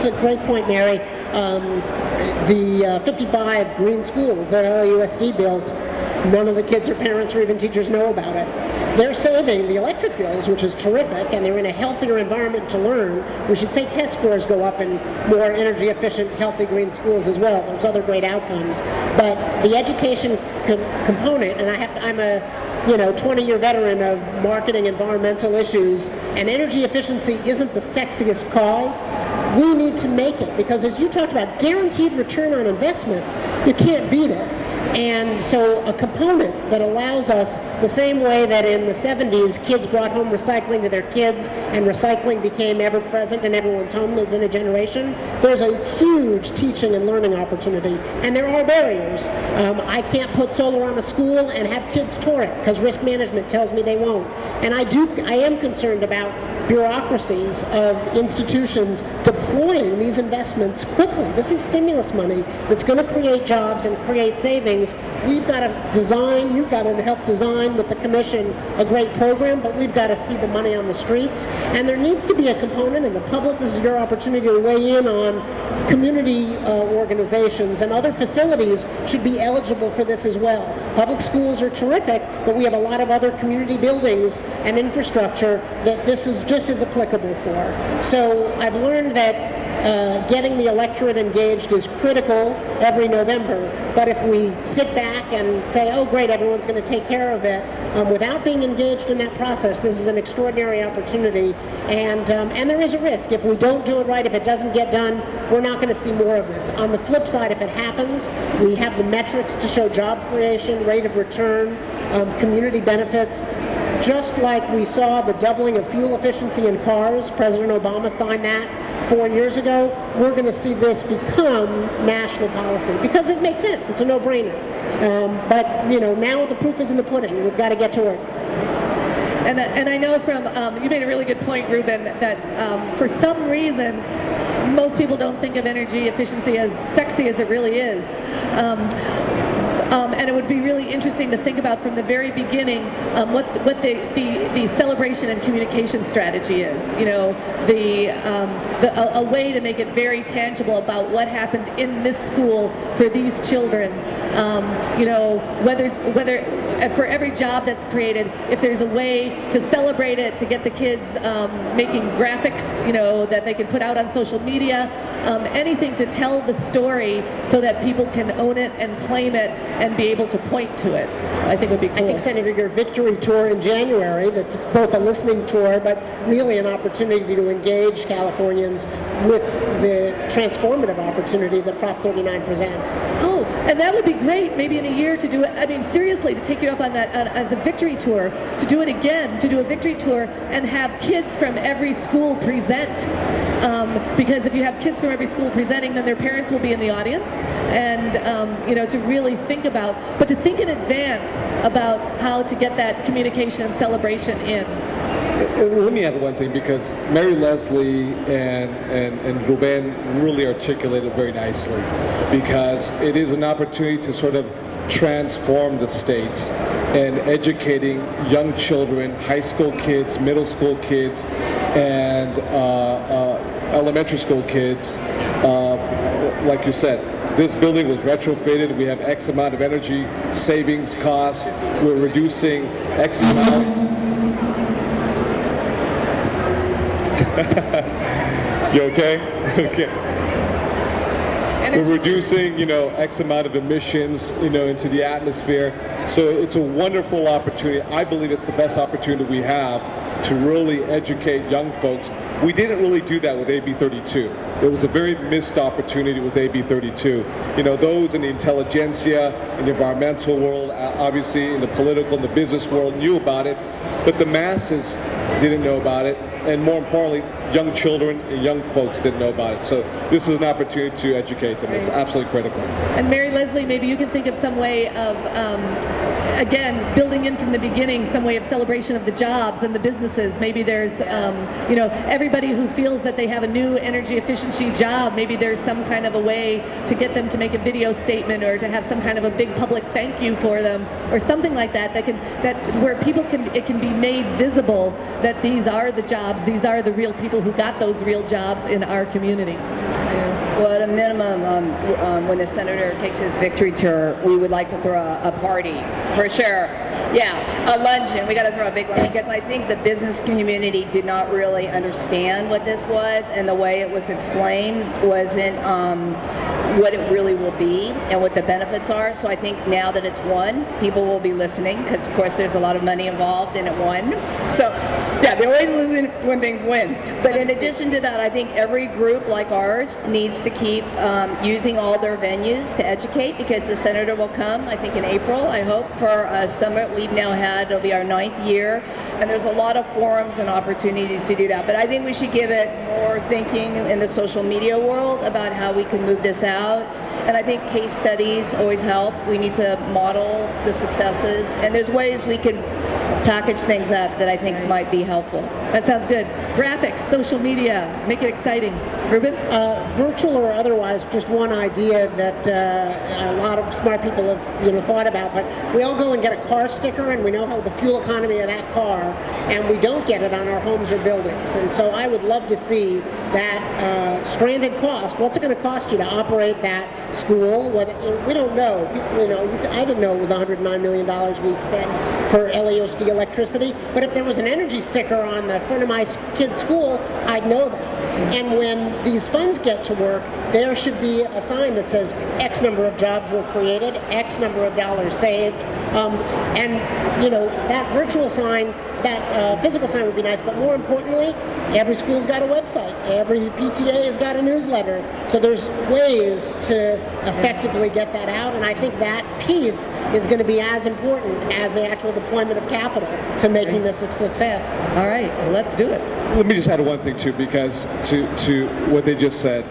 That's a great point, Mary. The 55 green schools that LAUSD built, none of the kids or parents or even teachers know about it. They're saving the electric bills, which is terrific, and they're in a healthier environment to learn. We should say test scores go up in more energy efficient, healthy green schools as well. There's other great outcomes. But the education component, and I'm a 20-year veteran of marketing environmental issues, and energy efficiency isn't the sexiest cause. We need to make it, because as you talked about, guaranteed return on investment, you can't beat it. And so a component that allows us, the same way that in the 70s kids brought home recycling to their kids and recycling became ever present in everyone's home as in a generation, there's a huge teaching and learning opportunity. And there are barriers. I can't put solar on a school and have kids tour it because risk management tells me they won't. And I am concerned about bureaucracies of institutions deploying these investments quickly. This is stimulus money that's going to create jobs and create savings. We've got to design, you've got to help design with the commission a great program, but we've got to see the money on the streets. And there needs to be a component, and the public, this is your opportunity to weigh in on community organizations and other facilities should be eligible for this as well. Public schools are terrific, but we have a lot of other community buildings and infrastructure that this is just as applicable for. So I've learned that getting the electorate engaged is critical every November, but if we sit back and say, oh great, everyone's going to take care of it, without being engaged in that process, this is an extraordinary opportunity, and there is a risk. If we don't do it right, if it doesn't get done, we're not going to see more of this. On the flip side, if it happens, we have the metrics to show job creation, rate of return, community benefits. Just like we saw the doubling of fuel efficiency in cars, President Obama signed that 4 years ago, we're going to see this become national policy because it makes sense. It's a no-brainer. But now the proof is in the pudding. We've got to get to work. And I know from, you made a really good point, Ruben, that for some reason, most people don't think of energy efficiency as sexy as it really is. And it would be really interesting to think about from the very beginning what the celebration and communication strategy is. A way to make it very tangible about what happened in this school for these children. Whether for every job that's created, if there's a way to celebrate it, to get the kids making graphics, that they can put out on social media, anything to tell the story so that people can own it and claim it and be able to point to it, I think would be cool. I think, Senator, your victory tour in January, that's both a listening tour, but really an opportunity to engage Californians with the transformative opportunity that Prop 39 presents. Oh, and that would be great, maybe in a year to do it. I mean, seriously, to take you up on that as a victory tour, to do it again, to do a victory tour and have kids from every school present. Because if you have kids from every school presenting, then their parents will be in the audience, and to really think about, but to think in advance about how to get that communication and celebration in. Let me add one thing, because Mary Leslie and Ruben really articulated very nicely, because it is an opportunity to sort of transform the state and educating young children, high school kids, middle school kids, and elementary school kids. Like you said, this building was retrofitted. We have X amount of energy savings costs. We're reducing X amount. You okay? Okay. We're reducing, X amount of emissions, into the atmosphere. So it's a wonderful opportunity. I believe it's the best opportunity we have to really educate young folks. We didn't really do that with AB 32. It was a very missed opportunity with AB 32. Those in the intelligentsia, in the environmental world, obviously in the political and the business world knew about it, but the masses didn't know about it, and more importantly, young children and young folks didn't know about it. So this is an opportunity to educate them. It's absolutely critical. And Mary Leslie, maybe you can think of some way of, again, building in from the beginning, some way of celebration of the jobs and the businesses. Maybe there's, everybody who feels that they have a new energy efficiency job, maybe there's some kind of a way to get them to make a video statement or to have some kind of a big public thank you for them or something like that, where it can be made visible that these are the jobs, these are the real people who got those real jobs in our community. Well, at a minimum, when the senator takes his victory tour, we would like to throw a party, for sure. Yeah, a luncheon. We got to throw a big one because I think the business community did not really understand what this was, and the way it was explained wasn't what it really will be and what the benefits are. So I think now that it's won, people will be listening because, of course, there's a lot of money involved and it won. So, yeah, they always listen when things win. But in addition to that, I think every group like ours needs to keep using all their venues to educate because the senator will come, I think in April, I hope, for a summit we've now had. It'll be our 9th year. And there's a lot of forums and opportunities to do that. But I think we should give it more thinking in the social media world about how we can move this out. And I think case studies always help. We need to model the successes. And there's ways we can package things up that I think might be helpful. That sounds good. Graphics, social media, make it exciting. Ruben? Virtual or otherwise, just one idea that a lot of smart people have thought about, but we all go and get a car sticker and we know how the fuel economy of that car, and we don't get it on our homes or buildings. And so I would love to see that stranded cost. What's it going to cost you to operate that school? We don't know. I didn't know it was $109 million we spent for LAOSD electricity, but if there was an energy sticker on the front of my kid's school, I'd know that. And when these funds get to work, there should be a sign that says X number of jobs were created, X number of dollars saved, and that virtual sign, that physical sign would be nice, but more importantly, every school's got a website, every PTA has got a newsletter, so there's ways to effectively get that out, and I think that piece is going to be as important as the actual deployment of capital to making this a success. All right, well, let's do it. Let me just add one thing too, because to what they just said,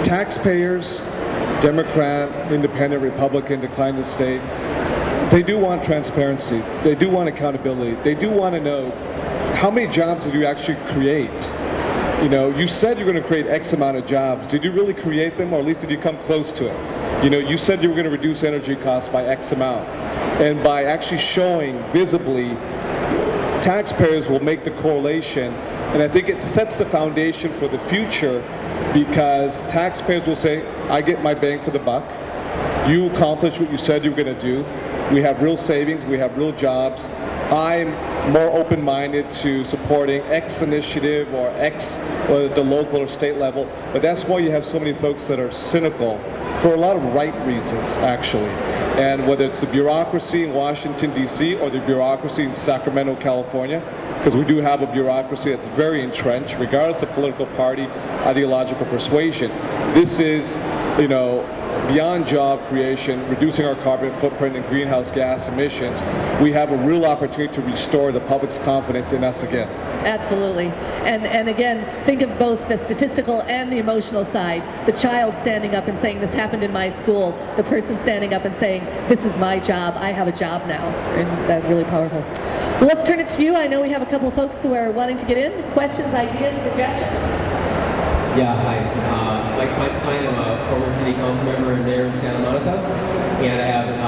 taxpayers, Democrat, Independent, Republican, decline the state, they do want transparency. They do want accountability. They do want to know how many jobs did you actually create. You said you're going to create X amount of jobs. Did you really create them, or at least did you come close to it? You said you were going to reduce energy costs by X amount, and by actually showing visibly, taxpayers will make the correlation, and I think it sets the foundation for the future because taxpayers will say, I get my bang for the buck. You accomplished what you said you were going to do. We have real savings, we have real jobs. I'm more open-minded to supporting X initiative or X at the local or state level, but that's why you have so many folks that are cynical for a lot of right reasons, actually. And whether it's the bureaucracy in Washington, D.C., or the bureaucracy in Sacramento, California, because we do have a bureaucracy that's very entrenched, regardless of political party, ideological persuasion. This is, beyond job creation, reducing our carbon footprint and greenhouse gas emissions. We have a real opportunity to restore the public's confidence in us again. Absolutely. And again, think of both the statistical and the emotional side. The child standing up and saying, this happened in my school. The person standing up and saying, this is my job. I have a job now. And that's really powerful. Well, let's turn it to you. I know we have a couple of folks who are wanting to get in. Questions, ideas, suggestions? Yeah, hi. Mike Feinstein, I'm a former city council member there in Santa Monica, and I have an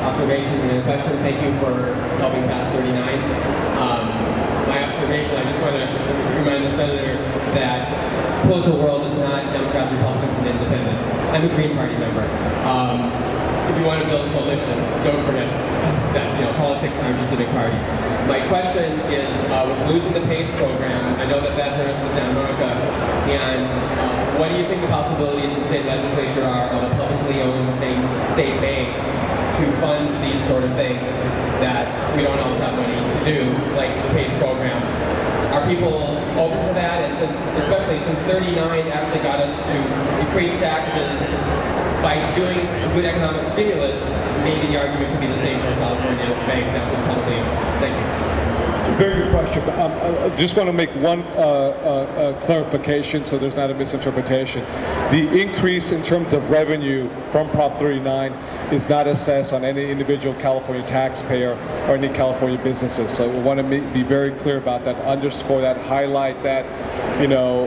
observation and a question. Thank you for helping pass 39. My observation, I just want to remind the senator that political world is not Democrats, Republicans, and Independents. I'm a Green Party member. If you want to build coalitions, don't forget that politics aren't just the big parties. My question is, with losing the PACE program, I know that hurts in Santa Monica, and what do you think the possibilities in the state legislature are of a publicly owned state bank to fund these sort of things that we don't always have money to do, like the PACE program? Are people open to that? And especially since 39 actually got us to increase taxes by doing good economic stimulus, maybe the argument could be the same for a California bank that's publicly owned. Thank you. Very good question. I just want to make one clarification so there's not a misinterpretation. The increase in terms of revenue from Prop 39 is not assessed on any individual California taxpayer or any California businesses. So we want to be very clear about that, underscore that, highlight that,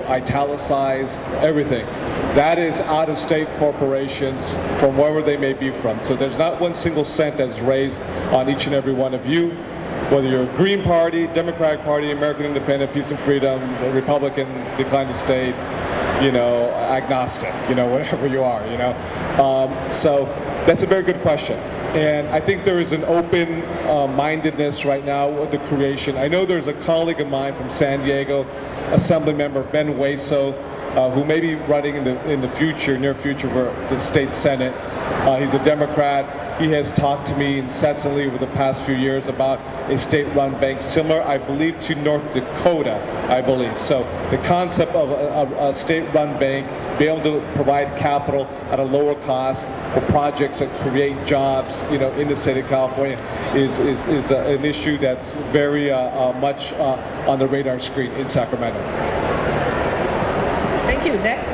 italicize everything. That is out-of-state corporations from wherever they may be from. So there's not one single cent that's raised on each and every one of you. Whether you're a Green Party, Democratic Party, American Independent, Peace and Freedom, Republican, decline the state, agnostic, whatever you are, So that's a very good question. And I think there is an open mindedness right now with the creation. I know there's a colleague of mine from San Diego, Assemblymember Ben Hueso, who may be running in the near future for the state Senate. He's a Democrat. He has talked to me incessantly over the past few years about a state-run bank similar, I believe, to North Dakota, I believe. So the concept of a state-run bank, be able to provide capital at a lower cost for projects that create jobs, in the state of California is an issue that's very much on the radar screen in Sacramento. Thank you. Next.